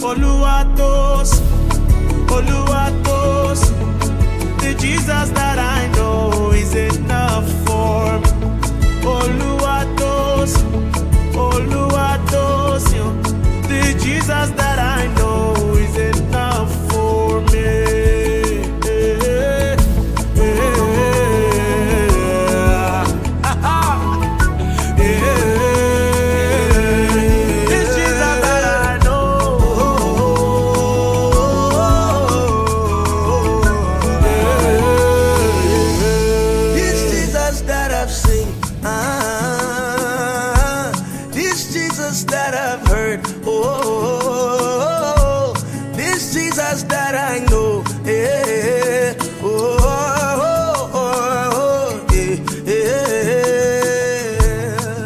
Oluwatos, Oluwatos. The Jesus that I know is enough for me. Oluwatos, Oluwatos. The Jesus that I know is enough for me. This Jesus that I've heard, oh,